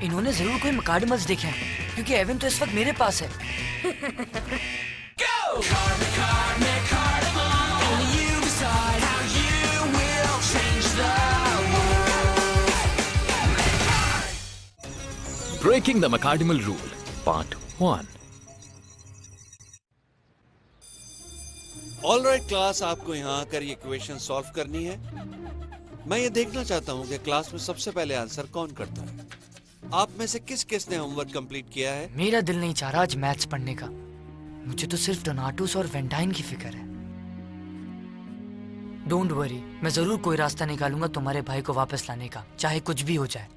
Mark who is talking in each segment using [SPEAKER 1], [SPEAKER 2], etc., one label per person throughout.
[SPEAKER 1] इन्होंने जरूर कोई मकाडमल्स देखे हैं, क्योंकि एवन तो इस वक्त मेरे पास है।
[SPEAKER 2] Breaking the Macadimal Rule, Part 1.
[SPEAKER 3] Alright class, आपको यहाँ आकर ये क्वेश्चन सॉल्व करनी है। मैं ये देखना चाहता हूँ कि क्लास में सबसे पहले आंसर कौन करता है। आप में से किस ने होमवर्क कंप्लीट किया है?
[SPEAKER 1] मेरा दिल नहीं चाह रहा आज मैथ्स पढ़ने का। मुझे तो सिर्फ डोनाटोस और वेंटाइन की फिक्र है। डोंट वरी, मैं जरूर कोई रास्ता निकालूंगा तुम्हारे भाई को वापस लाने का, चाहे कुछ भी हो जाए।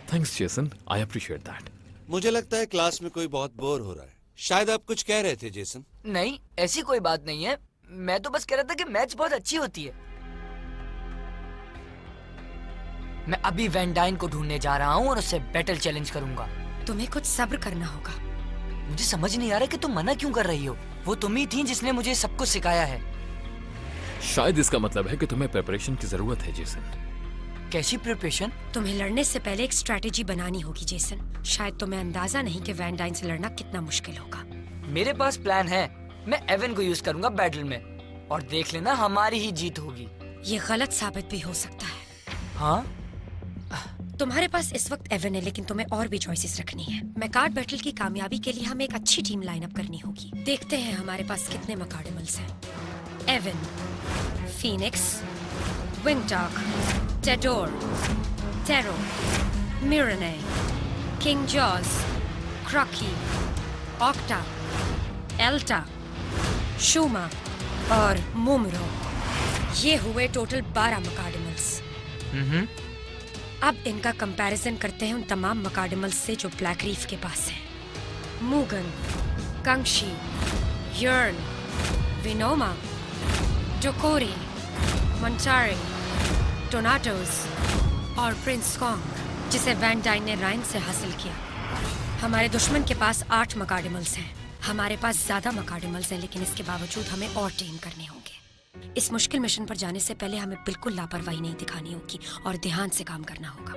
[SPEAKER 2] Thanks, Jason. I appreciate that.
[SPEAKER 3] मुझे लगता है क्लास में कोई बहुत बोर हो रहा है। शायद आप कुछ कह रहे थे जेसन।
[SPEAKER 1] नहीं, ऐसी कोई बात नहीं है। मैं तो बस कह रहा था कि मैथ्स बहुत अच्छी होती है। मैं अभी वेंडाइन को ढूंढने जा रहा हूँ और उससे बैटल चैलेंज करूंगा।
[SPEAKER 4] तुम्हें कुछ सब्र करना होगा।
[SPEAKER 1] मुझे समझ नहीं आ रहा कि तुम मना क्यों कर रही हो। वो तुम ही थी जिसने मुझे सब कुछ सिखाया है।
[SPEAKER 2] शायद इसका मतलब है कि तुम्हें प्रिपरेशन की जरूरत है, जेसन।
[SPEAKER 1] कैसी प्रिपरेशन?
[SPEAKER 4] तुम्हें लड़ने से पहले एक स्ट्रेटेजी बनानी होगी जेसन। शायद तुम्हें अंदाजा नहीं कि वेंडाइन से लड़ना कितना मुश्किल होगा।
[SPEAKER 1] मेरे पास प्लान है। मैं एवन को यूज करूंगा बैटल में, और देख लेना हमारी ही जीत होगी।
[SPEAKER 4] ये गलत साबित भी हो सकता है।
[SPEAKER 1] हाँ?
[SPEAKER 4] तुम्हारे पास इस वक्त एवन है, लेकिन तुम्हें और भी चॉइसेस रखनी है। मैकार्ड बैटल की कामयाबी के लिए हमें एक अच्छी टीम लाइनअप करनी होगी। देखते हैं हमारे पास कितने मकाडेमल्स हैं। एवन, फीनिक्स, विंगडॉग, टेडोर, टेरो, मिरने, किंग जॉस, क्रॉकी, ऑक्टा, एल्टा, शूमा और मुमरो। ये हुए टोटल 12 मकाडेमल्स। अब इनका कंपैरिजन करते हैं उन तमाम मकाडेमल्स से जो ब्लैक रीफ के पास हैं। मूगन, कंक्षी, यर्न, विनोमा, डोकोरी, मोंटारी, टोनाटोस और प्रिंस कॉन्ग, जिसे वेंडाइन ने राइन से हासिल किया। हमारे दुश्मन के पास 8 मकाडेमल्स हैं। हमारे पास ज्यादा मकाडेमल्स हैं, लेकिन इसके बावजूद हमें और टेम करने होंगे। इस मुश्किल मिशन पर जाने से पहले हमें बिल्कुल लापरवाही नहीं दिखानी होगी और ध्यान से काम करना होगा।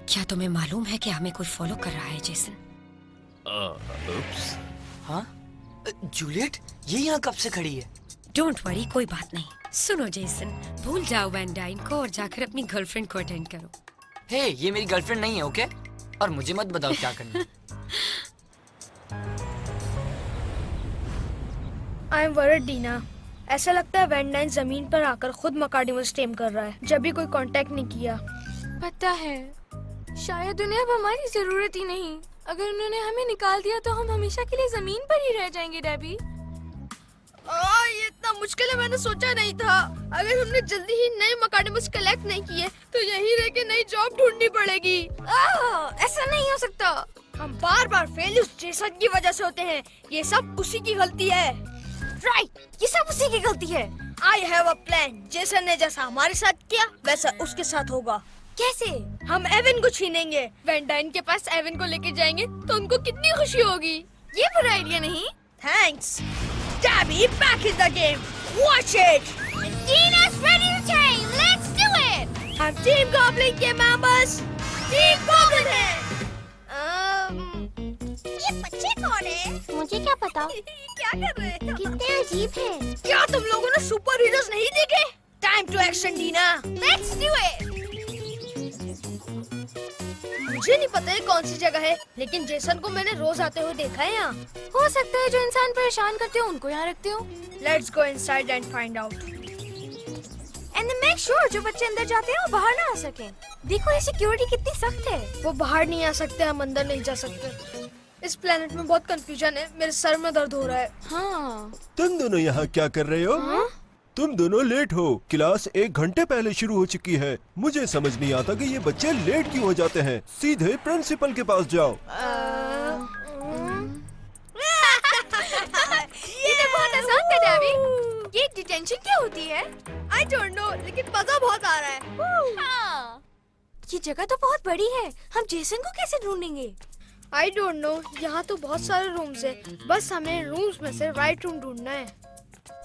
[SPEAKER 4] क्या तुम्हें मालूम है कि हमें कोई फॉलो कर रहा है, जेसन?
[SPEAKER 1] हाँ? जूलियट, ये यहाँ कब से खड़ी है?
[SPEAKER 4] डोंट वरी, कोई बात नहीं। सुनो जेसन, भूल जाओ वेंडाइन को और जाकर अपनी गर्लफ्रेंड को अटेंड करो।
[SPEAKER 1] हे, ये मेरी गर्लफ्रेंड नहीं है, ओके? और मुझे मत बताओ क्या करना है।
[SPEAKER 5] I am worried Deena. ऐसा लगता है वेंडाइन जमीन पर आकर खुद मकाडेमल्स टेम कर रहा है, जब भी कोई कांटेक्ट नहीं किया।
[SPEAKER 6] पता है, शायद उन्हें अब हमारी जरूरत ही नहीं। अगर उन्होंने हमें निकाल दिया तो हम हमेशा के लिए जमीन पर ही रह जाएंगे। डेबी,
[SPEAKER 5] ये इतना मुश्किल है, मैंने सोचा नहीं था। अगर हमने जल्दी ही नए मकाडेमल्स कलेक्ट नहीं किए तो यहीं रह के नई जॉब ढूंढनी पड़ेगी।
[SPEAKER 6] ऐसा नहीं हो सकता।
[SPEAKER 5] हम बार बार फेल उस जेसन की वजह से होते हैं। ये सब उसी की गलती है।
[SPEAKER 6] राइट, ये सब उसी की गलती है।
[SPEAKER 5] I have a plan. Jason ने जैसा हमारे साथ किया वैसा उसके साथ होगा।
[SPEAKER 6] कैसे?
[SPEAKER 5] हम एवन को छीनेंगे, वेंडाइन के पास एवन को लेके जाएंगे तो उनको कितनी खुशी होगी।
[SPEAKER 6] ये बुरा आइडिया नहीं।
[SPEAKER 5] Thanks. Dabby, back in the game. Watch it.
[SPEAKER 6] Dina's ready to tame. Let's do it.
[SPEAKER 5] हम टीम गॉब्लिन के मेंबर्स टीम गॉब्लिन हैं।
[SPEAKER 6] ये बच्चे कौन है? मुझे क्या पता।
[SPEAKER 5] क्या कर रहे हैं?
[SPEAKER 6] कितने अजीब हैं।
[SPEAKER 5] क्या तुम लोगों ने सुपर हीरोज नहीं देखे? Time to action Deena.
[SPEAKER 6] Let's do it.
[SPEAKER 5] मुझे नहीं पता ये कौन सी जगह है, लेकिन जेसन को मैंने रोज आते हुए देखा है यहाँ।
[SPEAKER 6] हो सकता है जो इंसान परेशान करते हो उनको यहाँ रखते हो।
[SPEAKER 5] Let's go inside and find out.
[SPEAKER 6] And then make sure जो बच्चे अंदर जाते हैं वो बाहर ना आ सके। देखो ये सिक्योरिटी कितनी सख्त है।
[SPEAKER 5] वो बाहर नहीं आ सकते, हम अंदर नहीं जा सकते। इस प्लेनेट में बहुत कंफ्यूजन है, मेरे सर में दर्द हो रहा है।
[SPEAKER 6] हाँ।
[SPEAKER 7] तुम दोनों यहाँ क्या कर रहे हो? तुम दोनों लेट हो। क्लास 1 घंटे पहले शुरू हो चुकी है। मुझे समझ नहीं आता कि ये बच्चे लेट क्यों हो जाते हैं। सीधे प्रिंसिपल के पास जाओ।
[SPEAKER 6] ये तो बहुत आसान था डेबी। ये डिटेंशन क्या होती है?
[SPEAKER 5] I don't know, लेकिन मजा बहुत आ रहा है।
[SPEAKER 6] हाँ। ये जगह तो बहुत बड़ी है। हम जेसन को कैसे ढूंढेंगे?
[SPEAKER 5] I don't know, यहाँ तो बहुत सारे रूम्स हैं। बस हमें रूम्स में से राइट रूम ढूंढना है।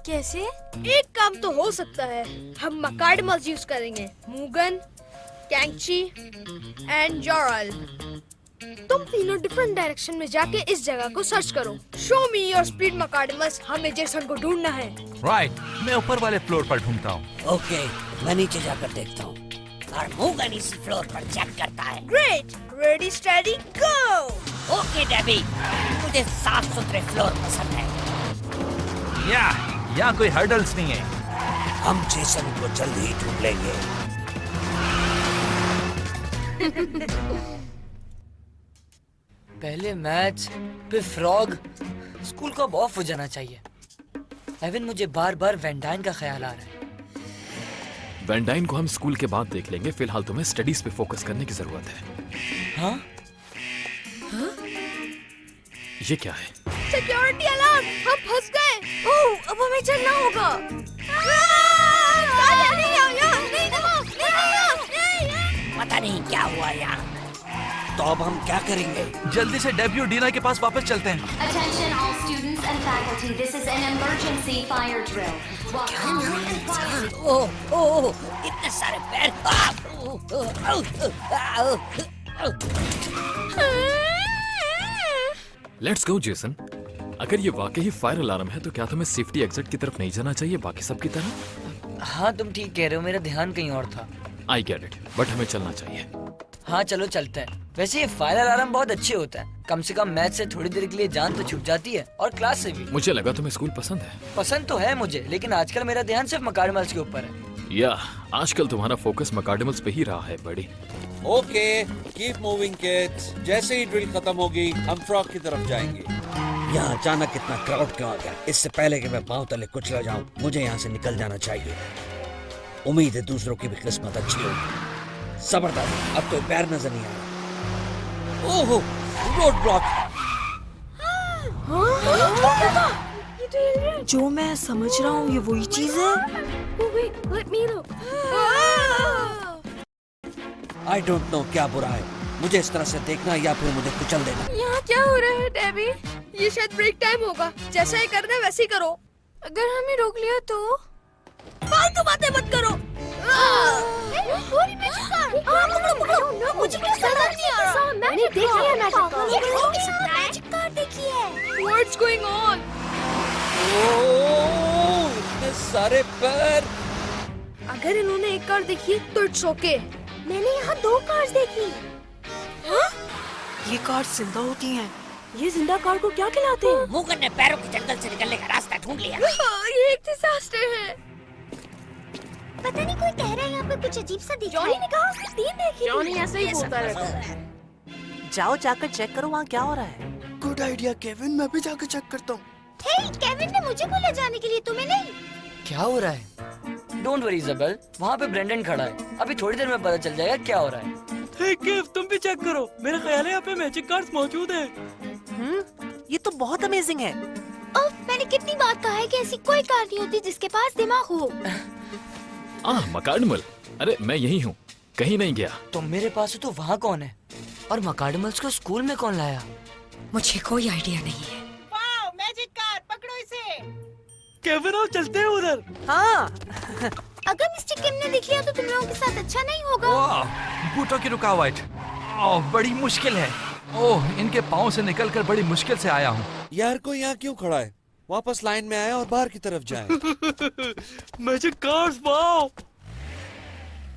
[SPEAKER 6] कैसे?
[SPEAKER 5] एक काम तो हो सकता है, हम मकाडमल्स यूज करेंगे, मुगन, कैंची एंड जॉरल। तुम तीनों डिफरेंट डायरेक्शन में जाके इस जगह को सर्च करो। शो मी योर स्पीड मकाडमल्स, हमें जेसन को ढूंढना है।
[SPEAKER 8] राइट, मैं ऊपर वाले फ्लोर पर ढूंढता हूँ।
[SPEAKER 9] ओके, मैं नीचे जाकर देखता हूँ और मुगन इसी फ्लोर पर चेक करता है।
[SPEAKER 5] Great, ready steady go.
[SPEAKER 9] Okay Debbie, मुझे साफ सुथरे फ्लोर पसंद है।
[SPEAKER 8] यहाँ कोई हर्डल्स नहीं है।
[SPEAKER 9] हम जेसन को जल्द ही ढूंढ लेंगे।
[SPEAKER 1] पहले मैच, फिर फ्रॉग। स्कूल को अब ऑफ हो जाना चाहिए। एवन, मुझे बार बार वैन का ख्याल आ रहा है।
[SPEAKER 2] वैन डाइन को हम स्कूल के बाद देख लेंगे, फिलहाल तुम्हें स्टडीज पे फोकस करने की जरूरत है।
[SPEAKER 1] हाँ?
[SPEAKER 2] ये क्या है?
[SPEAKER 5] सिक्योरिटी अलार्म, हम फंस गए।
[SPEAKER 6] ओह, अब हमें चलना होगा।
[SPEAKER 9] पता नहीं क्या हुआ यहाँ। तो अब हम क्या करेंगे?
[SPEAKER 8] जल्दी से डेबी और डीना के पास वापस चलते हैं।
[SPEAKER 10] Attention all students and faculty, this is an emergency fire drill.
[SPEAKER 9] ओह ओह, इतने सारे पैर।
[SPEAKER 2] Let's go Jason. अगर ये वाकई फायर अलार्म है तो क्या तुम्हें सेफ्टी एग्जिट की तरफ नहीं जाना चाहिए बाकी सब की तरह?
[SPEAKER 1] हाँ, तुम ठीक कह रहे हो, मेरा ध्यान कहीं और था।
[SPEAKER 2] आई गेट इट, बट हमें चलना चाहिए।
[SPEAKER 1] हाँ चलो चलते हैं। वैसे ये फायर अलार्म बहुत अच्छे होता है, कम से कम मैच से थोड़ी देर के लिए जान तो छूट जाती है और क्लास से भी।
[SPEAKER 2] मुझे लगा तुम्हें स्कूल पसंद है।
[SPEAKER 1] पसंद तो है मुझे, लेकिन आजकल मेरा ध्यान सिर्फ मकाडमल्स के ऊपर है।
[SPEAKER 2] या आजकल तुम्हारा फोकस मकाडमल्स पे ही रहा है बड़ी।
[SPEAKER 3] Okay, keep moving kids. जैसे ही ड्रिल खत्म होगी हम फ्रॉग की तरफ जाएंगे।
[SPEAKER 9] यहाँ अचानक कितना क्राउड क्यों आ गया? इससे पहले कि मैं पांव तले कुचला जाऊं, मुझे यहाँ से निकल जाना चाहिए। उम्मीद है दूसरों की भी किस्मत अच्छी होगी। जबरदस्त, अब कोई पैर नजर नहीं आ रहा। ओहो, रोड ब्लॉक।
[SPEAKER 6] जो मैं समझ रहा हूँ ये वही चीज है।
[SPEAKER 9] आई डोंट नो क्या बुरा है, मुझे इस तरह से देखना या फिर मुझे कुचल देना।
[SPEAKER 5] यहाँ क्या हो रहा है डेबी? ये शायद ब्रेक टाइम होगा, जैसा ही करना है वैसे ही करो।
[SPEAKER 6] अगर हमें रोक लिया तो?
[SPEAKER 5] फालतू बातें मत करो। मुझे कुछ समझ नहीं आ रहा। मैंने देख लिया मैजिक कार देखी है। What's going on?
[SPEAKER 3] ओह, इतने सारे पैर।
[SPEAKER 5] अगर इन्होंने एक कार देखी तो इट्स ओके। मैंने यहाँ 2 कार्स देखी।
[SPEAKER 6] ये कार जिंदा होती हैं। ये जिंदा कार को क्या खिलाते हैं?
[SPEAKER 9] मुगन ने पैरों के जंगल से निकलने का रास्ता ढूंढ लिया।
[SPEAKER 5] ये एक डिजास्टर है।
[SPEAKER 10] पता नहीं कोई कह रहा है यहाँ पे कुछ अजीब सा दिख रहा है।
[SPEAKER 5] जॉनी ने कहा उसने 3 देखी। जॉनी ऐसे ही बोलता रहता है।
[SPEAKER 6] जाओ जाकर चेक करो वहाँ क्या हो रहा है।
[SPEAKER 11] गुड आइडिया केविन, मैं भी जाकर चेक करता हूँ।
[SPEAKER 10] हे, केविन ने मुझे बोला जाने के लिए, तुम्हें नहीं?
[SPEAKER 1] क्या हो रहा है? डोंट वरी इजाबेल, वहाँ पे ब्रेंडन खड़ा है। अभी थोड़ी देर में पता चल जाएगा क्या हो रहा है।
[SPEAKER 11] हे केव, तुम भी चेक करो। मेरा ख्याल है यहाँ पे मैजिक कार्ड्स मौजूद हैं।
[SPEAKER 6] ये तो बहुत अमेजिंग है।
[SPEAKER 10] ओह, मैंने कितनी बार कहा है कि ऐसी कोई कार नहीं होती जिसके पास दिमाग हो।
[SPEAKER 2] मकाडमल, अरे मैं यही हूँ, कहीं नहीं गया।
[SPEAKER 1] तो मेरे पास है तो वहाँ कौन है? और मकाडमल्स को स्कूल में कौन लाया?
[SPEAKER 4] मुझे कोई आइडिया नहीं है।
[SPEAKER 12] वाओ, मैजिक कार, पकड़ो इसे।
[SPEAKER 11] केविन, आओ चलते हैं उधर।
[SPEAKER 6] हाँ।
[SPEAKER 10] अगर मिस्टर किम ने देख लिया तो तुम लोगों के साथ अच्छा नहीं होगा।
[SPEAKER 8] वाह, बूटों की रुकावट। ओह, बड़ी मुश्किल है। ओह, इनके पाँव से निकलकर बड़ी मुश्किल से आया हूँ।
[SPEAKER 3] यार कोई यहाँ क्यों खड़ा है? वापस लाइन में आए और बाहर की तरफ जाए।
[SPEAKER 11] Magic cards, wow.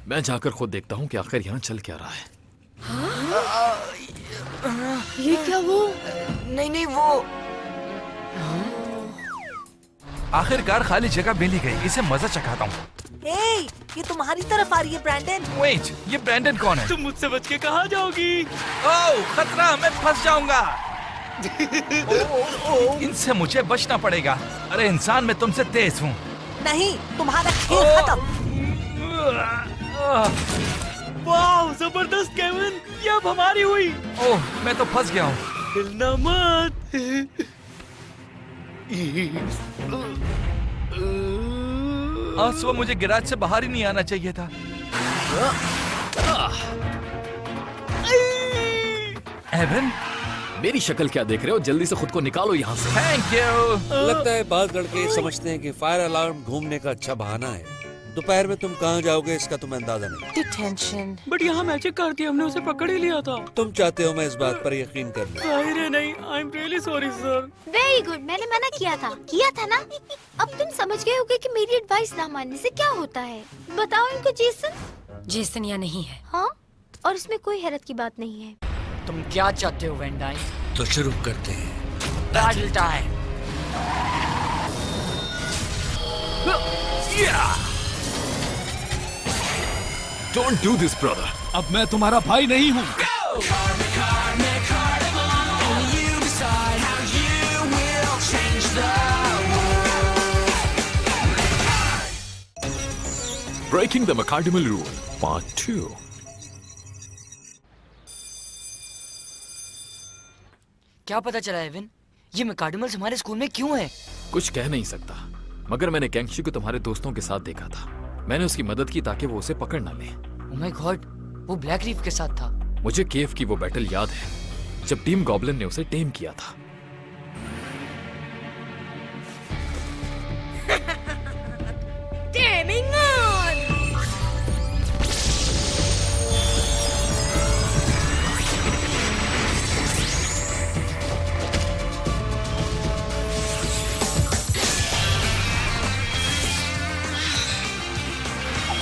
[SPEAKER 2] मैं जाकर खुद देखता हूँ कि आखिर यहाँ चल क्या रहा है।
[SPEAKER 5] ये क्या वो?
[SPEAKER 1] नहीं वो।
[SPEAKER 8] आखिरकार खाली जगह मिली गई, इसे मजा चखाता हूँ।
[SPEAKER 6] हे, ये तुम्हारी तरफ आ रही है ब्रैंडन।
[SPEAKER 8] वेट, ये ब्रैंडन कौन है?
[SPEAKER 11] तुम मुझसे बच के कहाँ जाओगी?
[SPEAKER 8] ओह, खतरा, मैं फंस जाऊंगा। इनसे मुझे बचना पड़ेगा। अरे इंसान, मैं तुमसे तेज हूँ।
[SPEAKER 6] नहीं, तुम्हारा खेल खत्म।
[SPEAKER 11] वाह, जबरदस्त केविन, ये अब हमारी हुई।
[SPEAKER 8] ओह, मैं तो फंस गया हूँ।
[SPEAKER 11] हिलना मत।
[SPEAKER 8] आज सुबह मुझे गैराज से बाहर ही नहीं आना चाहिए था। एवन,
[SPEAKER 2] मेरी शक्ल क्या देख रहे हो? जल्दी से खुद को निकालो यहाँ से।
[SPEAKER 8] Thank you.
[SPEAKER 3] लगता है बाद लड़के समझते हैं कि फायर अलार्म घूमने का अच्छा बहाना है। दोपहर में तुम कहाँ जाओगे इसका तुम्हें अंदाजा नहीं।
[SPEAKER 11] डिटेंशन। बट यहाँ मैजिक कार थी, हमने उसे पकड़ ही लिया था।
[SPEAKER 3] तुम चाहते हो मैं इस बात पर यकीन कर लूं?
[SPEAKER 11] अरे नहीं, I am really sorry sir.
[SPEAKER 10] Very good, मैंने मना किया था ना। अब तुम समझ गए होगे कि मेरी एडवाइस ना मानने से क्या होता है। बताओ इनको जेसन।
[SPEAKER 4] जेसन या नहीं है।
[SPEAKER 10] हाँ, और इसमें कोई हैरत की बात नहीं है।
[SPEAKER 1] तुम क्या चाहते हो वेन डाइन?
[SPEAKER 3] तो शुरू करते हैं।
[SPEAKER 1] Battle time.
[SPEAKER 2] Don't do this, brother.
[SPEAKER 8] अब मैं तुम्हारा भाई नहीं हूँ।
[SPEAKER 2] Breaking the McCardinal Rule, Part 2.
[SPEAKER 1] क्या पता चला एविन? ये मैकार्डिमल्स हमारे स्कूल में क्यों है?
[SPEAKER 2] कुछ कह नहीं सकता, मगर मैंने कैंगशी को तुम्हारे दोस्तों के साथ देखा था। मैंने उसकी मदद की ताकि वो उसे पकड़ न ले।
[SPEAKER 1] ओह माय गॉड, वो ब्लैक रीफ के साथ था।
[SPEAKER 2] मुझे केव की वो बैटल याद है जब टीम गॉब्लिन ने उसे टेम किया था।
[SPEAKER 5] Damning on!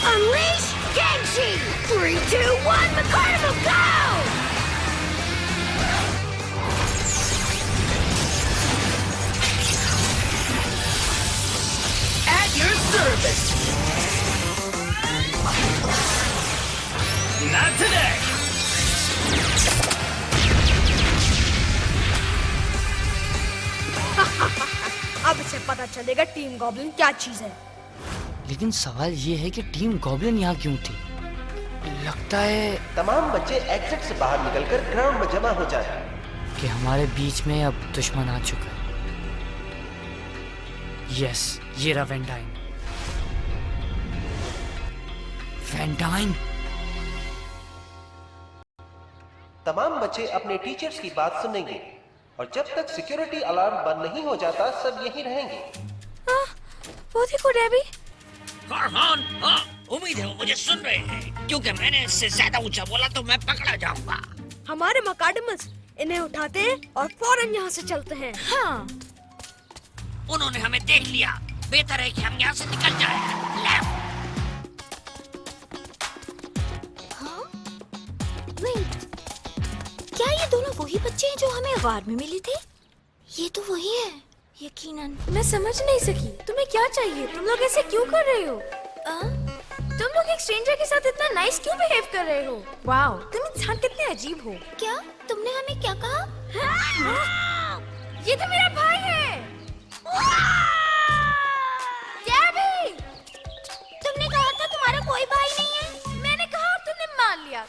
[SPEAKER 10] Unleash Genji! 3, 2, 1, McCarnival, go!
[SPEAKER 11] At your service. Not today.
[SPEAKER 5] अब इसे पता चलेगा टीम गॉब्लिन क्या चीज है।
[SPEAKER 1] लेकिन सवाल ये है कि टीम गॉब्लिन यहाँ क्यों थी? लगता है
[SPEAKER 13] तमाम बच्चे एग्जिट से बाहर निकलकर ग्राउंड में जमा हो जाए
[SPEAKER 1] कि हमारे बीच में अब दुश्मन आ चुका है। यस, ये रहा वेन डाइन। When dine.
[SPEAKER 13] तमाम बच्चे अपने टीचर्स की बात सुनेंगे और जब तक सिक्योरिटी अलार्म बंद नहीं हो जाता सब यहीं रहेंगे।
[SPEAKER 6] वो देखो डेबी।
[SPEAKER 9] फरहान, हाँ, उम्मीद है वो मुझे सुन रहे हैं, क्योंकि मैंने इससे ज्यादा ऊंचा बोला तो मैं पकड़ा जाऊंगा।
[SPEAKER 5] हमारे मैकार्डिमल्स इन्हें उठाते हैं और फौरन यहाँ से चलते हैं।
[SPEAKER 6] हाँ।
[SPEAKER 9] उन्होंने हमें देख लिया, बेहतर है कि हम यहाँ से निकल जाएं।
[SPEAKER 10] हाँ? वेट, क्या ये दोनों वही बच्चे हैं जो हमें अखबार में मिले थे? ये तो वही है, यकीनन।
[SPEAKER 6] मैं समझ नहीं सकी, तुम्हें क्या चाहिए? तुम लोग ऐसे क्यों कर रहे हो? तुम लोग एक स्ट्रेंजर के साथ इतना नाइस क्यों बिहेव कर रहे हो? वाओ, तुम इंसान कितने अजीब हो।
[SPEAKER 10] क्या तुमने हमें क्या कहा?
[SPEAKER 6] ये तो मेरा भाई है। डेबी!
[SPEAKER 10] तुमने कहा था तुम्हारा कोई भाई नहीं है।
[SPEAKER 6] मैंने कहा और तुमने मान लिया।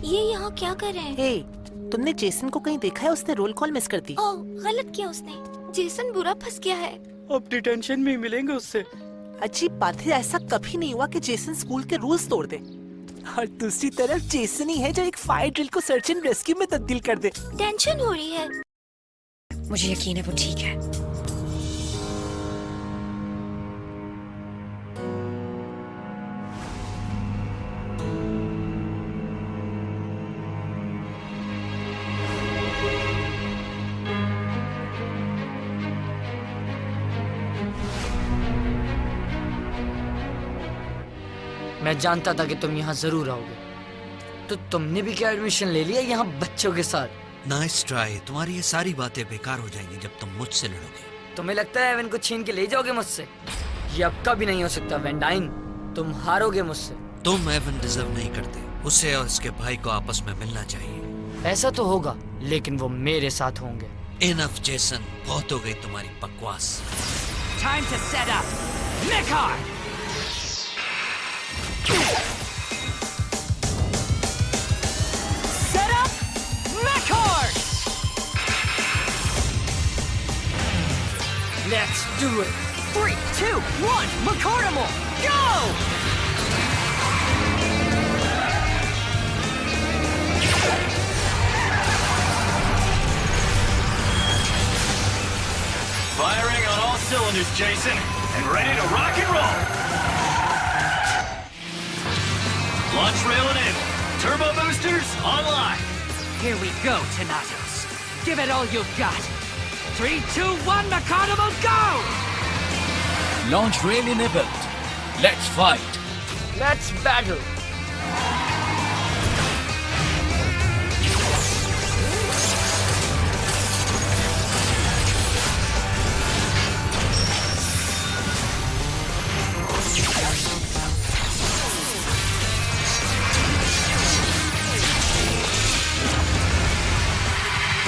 [SPEAKER 10] ये यहाँ क्या कर रहे हैं?
[SPEAKER 14] हे, तुमने जेसन को कहीं देखा है? उसने रोल कॉल मिस कर दी।
[SPEAKER 10] ओह, गलत किया उसने। जेसन बुरा फंस गया है।
[SPEAKER 11] अब डिटेंशन में ही मिलेंगे उससे।
[SPEAKER 14] अजीब बात है, ऐसा कभी नहीं हुआ कि जेसन स्कूल के रूल्स तोड़ दे। और दूसरी तरफ जेसन ही है जो एक फायर ड्रिल को सर्च एंड रेस्क्यू में तब्दील कर दे।
[SPEAKER 10] टेंशन हो रही है।
[SPEAKER 4] मुझे यकीन है वो ठीक है।
[SPEAKER 1] मैं जानता था कि तुम यहाँ जरूर आओगे। तो तुमने भी क्या एडमिशन ले लिया यहाँ बच्चों के साथ?
[SPEAKER 3] Nice try. तुम्हारी ये सारी बातें बेकार हो जाएंगी जब तुम मुझसे लड़ोगे।
[SPEAKER 1] तुम्हें लगता है एवन को छीन के ले जाओगे मुझसे? ये अब कभी नहीं हो सकता वेन डाइन। तुम हारोगे मुझसे।
[SPEAKER 3] तुम एवन डिजर्व नहीं करते। उसे और उसके भाई को आपस में मिलना चाहिए।
[SPEAKER 1] ऐसा तो होगा, लेकिन वो मेरे साथ होंगे।
[SPEAKER 3] इनफ जेसन, बहुत हो गई तुम्हारी बकवास।
[SPEAKER 11] Time to set up. Mechar! Set up Mechar! Let's do it. 3, 2, 1, McCarnival, go!
[SPEAKER 15] Firing on all cylinders, Jason, and ready to rock and roll. Launch rail enabled. Turbo boosters online.
[SPEAKER 16] Here we go, Thanatos. Give it all you've got. 3, 2, 1, Mechanicable, go!
[SPEAKER 9] Launch rail enabled. Let's fight.
[SPEAKER 1] Let's battle.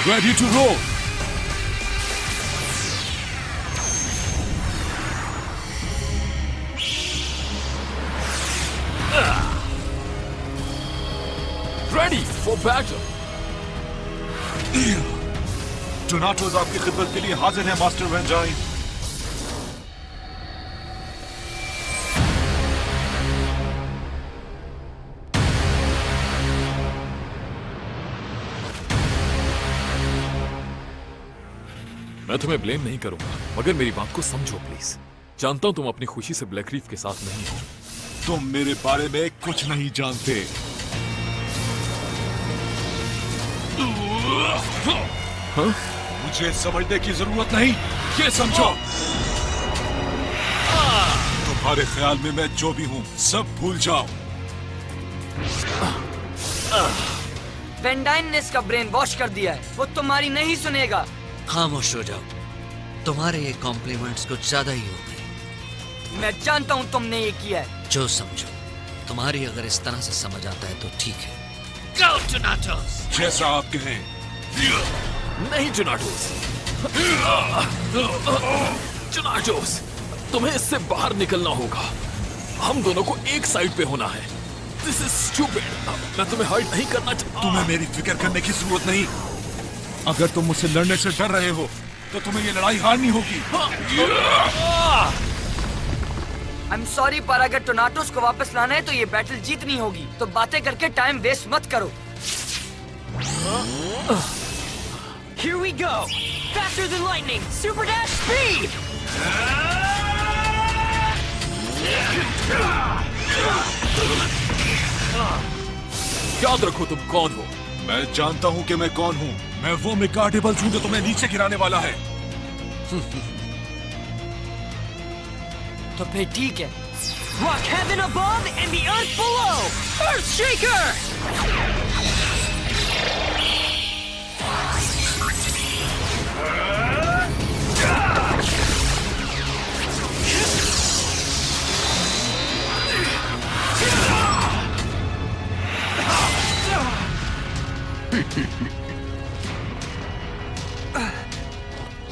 [SPEAKER 17] Ready to roll.
[SPEAKER 2] Ready for battle.
[SPEAKER 17] टोनाटोस आपकी खिदमत के लिए हाजिर है master वेंजाइन।
[SPEAKER 2] मैं तुम्हें blame नहीं करूंगा, मगर मेरी बात को समझो प्लीज। जानता हूं तुम अपनी खुशी से ब्लैक रीफ के साथ नहीं हो।
[SPEAKER 17] तुम मेरे बारे में कुछ नहीं जानते।
[SPEAKER 2] हाँ?
[SPEAKER 17] मुझे समझने की जरूरत नहीं, ये समझो। तुम्हारे ख्याल में मैं जो भी हूँ सब भूल जाओ।
[SPEAKER 1] वेंडाइन ने इसका ब्रेन वॉश कर दिया है, वो तुम्हारी नहीं सुनेगा।
[SPEAKER 3] खामोश हो जाओ, तुम्हारे ये कॉम्प्लीमेंट्स कुछ ज्यादा ही हो गए।
[SPEAKER 1] मैं जानता हूँ तुमने ये किया है।
[SPEAKER 3] जो समझो, तुम्हारी अगर इस तरह से समझ आता है तो ठीक है।
[SPEAKER 15] Go, Thanatos!
[SPEAKER 17] जैसा आप कहें।
[SPEAKER 2] नहीं टोनाटोस। टोनाटोस, तुम्हें इससे बाहर निकलना होगा। हम दोनों को एक साइड पे होना है। This is stupid. मैं तुम्हें हर्ट नहीं करना चाहता।
[SPEAKER 17] तुम्हें मेरी फिक्र करने की जरूरत नहीं। अगर तुम मुझसे लड़ने से डर रहे हो तो तुम्हें ये लड़ाई हारनी होगी।
[SPEAKER 1] I'm sorry, पर अगर टोनाटोस को वापस लाना है तो ये बैटल जीतनी होगी। तो बातें करके टाइम वेस्ट मत करो।
[SPEAKER 16] Here we go! Faster than lightning! Super dash speed!
[SPEAKER 2] याद रखो तुम कौन हो।
[SPEAKER 17] मैं जानता हूँ कि मैं कौन हूँ। मैं वो मेकाडेबल्स हूँ जो तुम्हें नीचे गिराने वाला है।
[SPEAKER 1] तो फिर ठीक है।
[SPEAKER 16] Rock heaven above and the earth below! Earthshaker!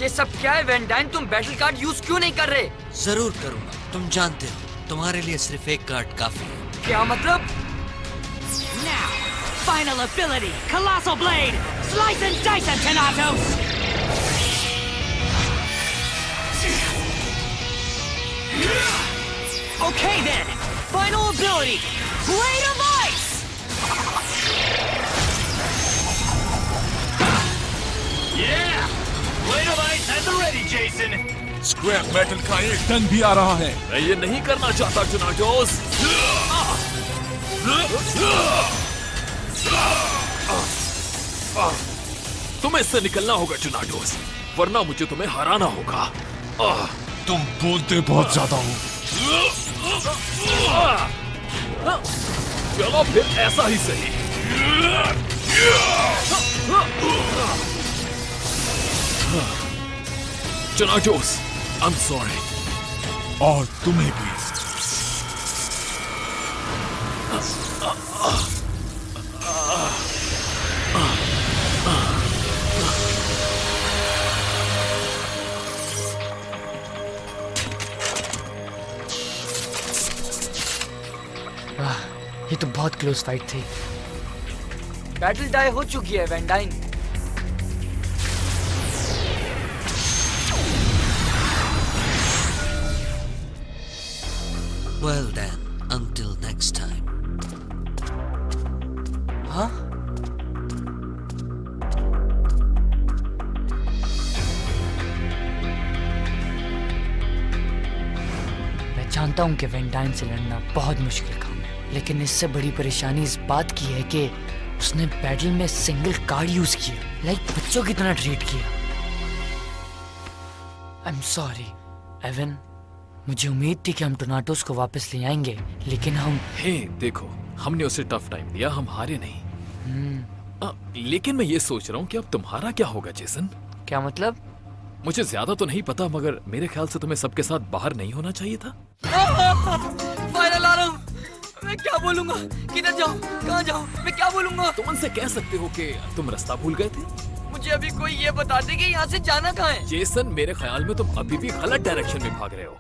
[SPEAKER 1] ये सब क्या है वेंडाइन? तुम बैटल कार्ड यूज क्यों नहीं कर रहे?
[SPEAKER 3] जरूर करूंगा, तुम जानते हो तुम्हारे लिए सिर्फ एक कार्ड काफी है।
[SPEAKER 1] क्या मतलब?
[SPEAKER 16] Now, final ability, Colossal Blade! Slice and dice at Thanatos! Okay then, final ability, Blade of Ice!
[SPEAKER 15] Yeah! Blade of Ice at the ready, Jason!
[SPEAKER 17] Scrap metal का एक टन भी आ रहा है।
[SPEAKER 2] मैं ये नहीं करना चाहता टोनाटोस। तुम्हें इससे निकलना होगा टोनाटोस, वरना मुझे तुम्हें हराना होगा।
[SPEAKER 17] तुम बोलते बहुत ज्यादा हो।
[SPEAKER 2] चलो फिर ऐसा ही सही। टोनाटोस, I'm sorry.
[SPEAKER 17] और तुम्हें भी।
[SPEAKER 1] ये तो बहुत क्लोज फाइट थी। बैटल टाई हो चुकी है वेंडाइन।
[SPEAKER 3] Well then, until next time.
[SPEAKER 1] हाँ? जानता हूँ कि वैन डाइन से लड़ना बहुत मुश्किल काम है, लेकिन इससे बड़ी परेशानी इस बात की है कि उसने बैटल में सिंगल कार्ड यूज किया, लाइक बच्चों की तरह ट्रीट किया। आई एम सॉरी एवन, मुझे उम्मीद थी कि हम टोनाटोस को वापस ले आएंगे, लेकिन हम
[SPEAKER 2] देखो, हमने उसे टफ टाइम दिया, हम हारे नहीं। लेकिन मैं ये सोच रहा हूँ कि अब तुम्हारा क्या होगा जेसन?
[SPEAKER 1] क्या मतलब?
[SPEAKER 2] मुझे ज्यादा तो नहीं पता, मगर मेरे ख्याल से तुम्हें सबके साथ बाहर नहीं होना चाहिए था।
[SPEAKER 1] फाइनल आ रहा हूँ, मैं क्या बोलूंगा? किधर जाऊँ, कहाँ जाऊँ, मैं क्या बोलूंगा?
[SPEAKER 2] तुम उनसे कह सकते हो कि तुम रास्ता भूल गए थे।
[SPEAKER 1] मुझे अभी कोई ये बता दे कि यहाँ से जाना कहाँ है।
[SPEAKER 2] जेसन, मेरे ख्याल में तुम अभी भी गलत डायरेक्शन में भाग रहे हो।